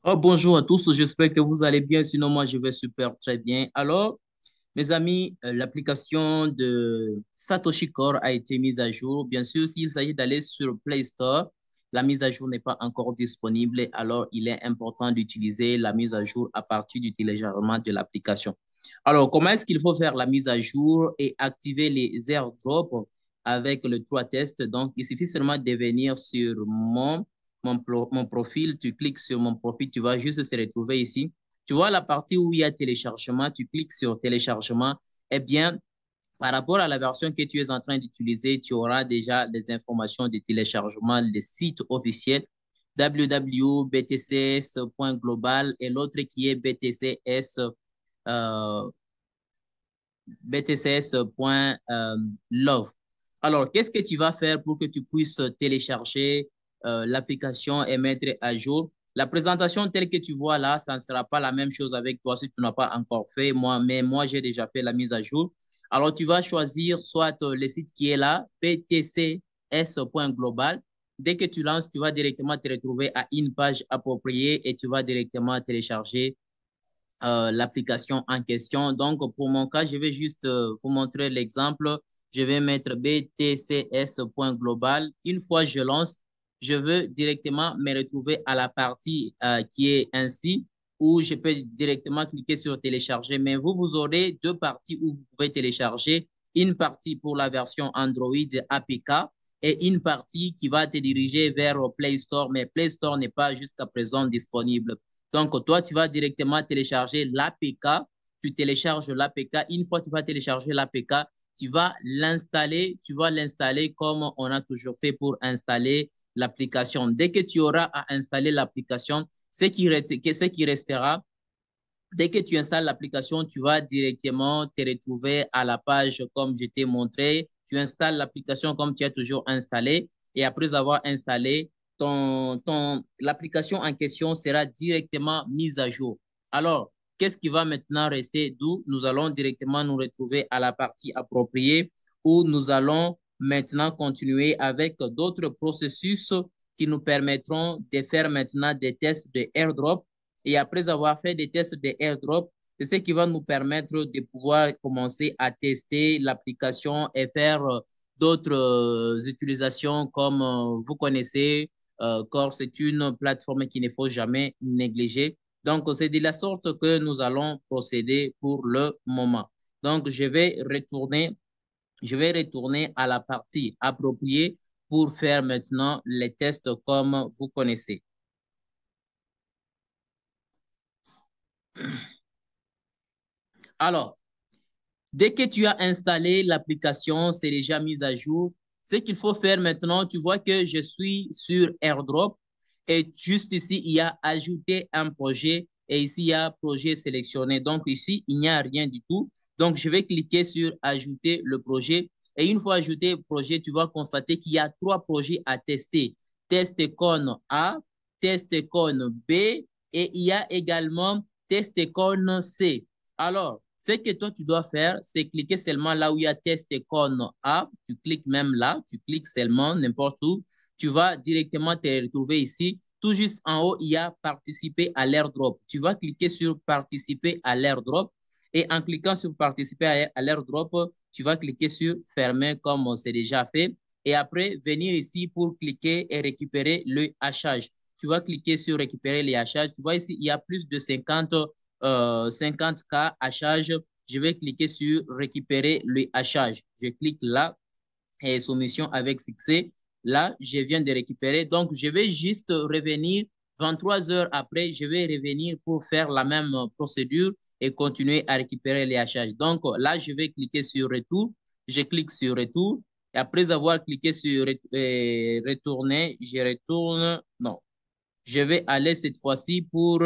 Oh, bonjour à tous, j'espère que vous allez bien, sinon moi je vais super très bien. Alors, mes amis, l'application de Satoshi Core a été mise à jour. Bien sûr, s'il s'agit d'aller sur Play Store, la mise à jour n'est pas encore disponible, alors il est important d'utiliser la mise à jour à partir du téléchargement de l'application. Alors, comment est-ce qu'il faut faire la mise à jour et activer les airdrops avec le 3 test? Donc, il suffit seulement de venir sur mon profil, tu cliques sur mon profil, tu vas juste se retrouver ici. Tu vois la partie où il y a téléchargement, tu cliques sur téléchargement. Eh bien, par rapport à la version que tu es en train d'utiliser, tu auras déjà les informations de téléchargement, les sites officiels www.btcs.global et l'autre qui est euh, btcs.love. Alors, qu'est-ce que tu vas faire pour que tu puisses télécharger l'application et mettre à jour? La présentation telle que tu vois là, ça ne sera pas la même chose avec toi si tu n'as pas encore fait. Mais moi, j'ai déjà fait la mise à jour. Alors, tu vas choisir soit le site qui est là, btcs.global. Dès que tu lances, tu vas directement te retrouver à une page appropriée et tu vas directement télécharger l'application en question. Donc, pour mon cas, je vais juste vous montrer l'exemple. Je vais mettre btcs.global. Une fois je lance, je veux directement me retrouver à la partie qui est ainsi, où je peux directement cliquer sur télécharger. Mais vous aurez deux parties où vous pouvez télécharger. Une partie pour la version Android APK et une partie qui va te diriger vers Play Store. Mais Play Store n'est pas jusqu'à présent disponible. Donc, toi, tu vas directement télécharger l'APK. Tu télécharges l'APK. Une fois que tu vas télécharger l'APK, tu vas l'installer. Tu vas l'installer comme on a toujours fait pour installer l'application. Dès que tu auras à installer l'application, ce qui restera, dès que tu installes l'application, tu vas directement te retrouver à la page comme je t'ai montré. Tu installes l'application comme tu as toujours installé. Et après avoir installé, l'application en question sera directement mise à jour. Alors, qu'est-ce qui va maintenant rester? D'où nous allons directement nous retrouver à la partie appropriée où nous allons maintenant continuer avec d'autres processus qui nous permettront de faire maintenant des tests de airdrop et après avoir fait des tests de airdrop, c'est ce qui va nous permettre de pouvoir commencer à tester l'application et faire d'autres utilisations comme vous connaissez. Core, c'est une plateforme qu'il ne faut jamais négliger. Donc, c'est de la sorte que nous allons procéder pour le moment. Donc, je vais retourner à la partie appropriée pour faire maintenant les tests comme vous connaissez. Alors, dès que tu as installé l'application, c'est déjà mis à jour. Ce qu'il faut faire maintenant, tu vois que je suis sur AirDrop et juste ici, il y a ajouter un projet et ici, il y a projet sélectionné. Donc ici, il n'y a rien du tout. Donc, je vais cliquer sur ajouter le projet. Et une fois ajouté le projet, tu vas constater qu'il y a trois projets à tester. Test Econ A, Test Econ B et il y a également Test Econ C. Alors, ce que toi, tu dois faire, c'est cliquer seulement là où il y a test icône A. Tu cliques même là, tu cliques seulement n'importe où. Tu vas directement te retrouver ici. Tout juste en haut, il y a participer à l'airdrop. Tu vas cliquer sur participer à l'airdrop. Et en cliquant sur participer à l'airdrop, tu vas cliquer sur fermer comme on s'est déjà fait. Et après, venir ici pour cliquer et récupérer le hachage. Tu vas cliquer sur récupérer les hachages. Tu vois ici, il y a plus de 50K hachage. Je vais cliquer sur récupérer le hachage. Je clique là et soumission avec succès. Là, je viens de récupérer. Donc, je vais juste revenir 23 heures après. Je vais revenir pour faire la même procédure et continuer à récupérer les hachages. Donc, là, je vais cliquer sur retour. Je clique sur retour. Et après avoir cliqué sur retourner, je retourne. Non, je vais aller cette fois-ci pour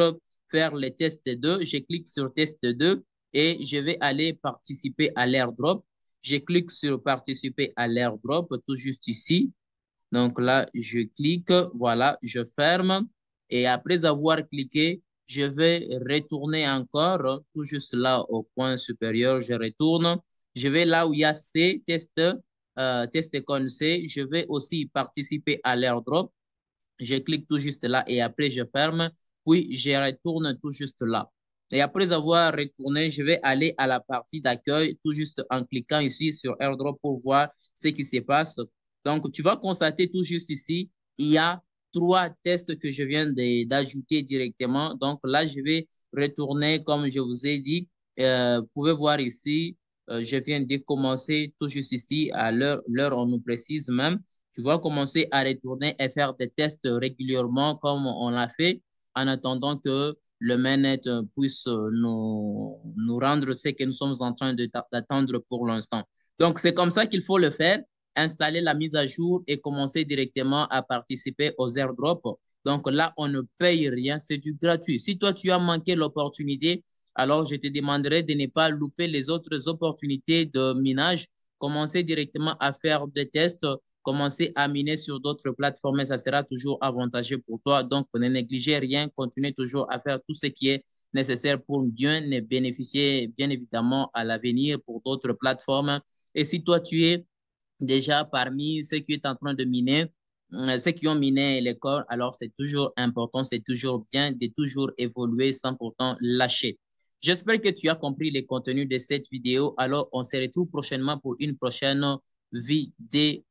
faire le test 2. Je clique sur test 2 et je vais aller participer à l'airdrop. Je clique sur participer à l'airdrop tout juste ici. Donc là, je clique, voilà, je ferme. Et après avoir cliqué, je vais retourner encore, tout juste là au coin supérieur, je retourne. Je vais là où il y a C, test comme C. Je vais aussi participer à l'airdrop. Je clique tout juste là et après je ferme puis je retourne tout juste là. Et après avoir retourné, je vais aller à la partie d'accueil tout juste en cliquant ici sur AirDrop pour voir ce qui se passe. Donc, tu vas constater tout juste ici, il y a 3 tests que je viens d'ajouter directement. Donc là, je vais retourner comme je vous ai dit. Vous pouvez voir ici, je viens de commencer tout juste ici à l'heure on nous précise même. Tu vas commencer à retourner et faire des tests régulièrement comme on l'a fait en attendant que le mainnet puisse nous rendre ce que nous sommes en train d'attendre pour l'instant. Donc, c'est comme ça qu'il faut le faire, installer la mise à jour et commencer directement à participer aux airdrops. Donc là, on ne paye rien, c'est du gratuit. Si toi, tu as manqué l'opportunité, alors je te demanderai de ne pas louper les autres opportunités de minage. Commencer directement à faire des tests, commencer à miner sur d'autres plateformes, ça sera toujours avantageux pour toi. Donc, ne négligez rien, continuez toujours à faire tout ce qui est nécessaire pour bien bénéficier, bien évidemment, à l'avenir pour d'autres plateformes. Et si toi, tu es déjà parmi ceux qui sont en train de miner, ceux qui ont miné les corps, alors c'est toujours important, c'est toujours bien de toujours évoluer sans pourtant lâcher. J'espère que tu as compris les contenus de cette vidéo. Alors, on se retrouve prochainement pour une prochaine vidéo.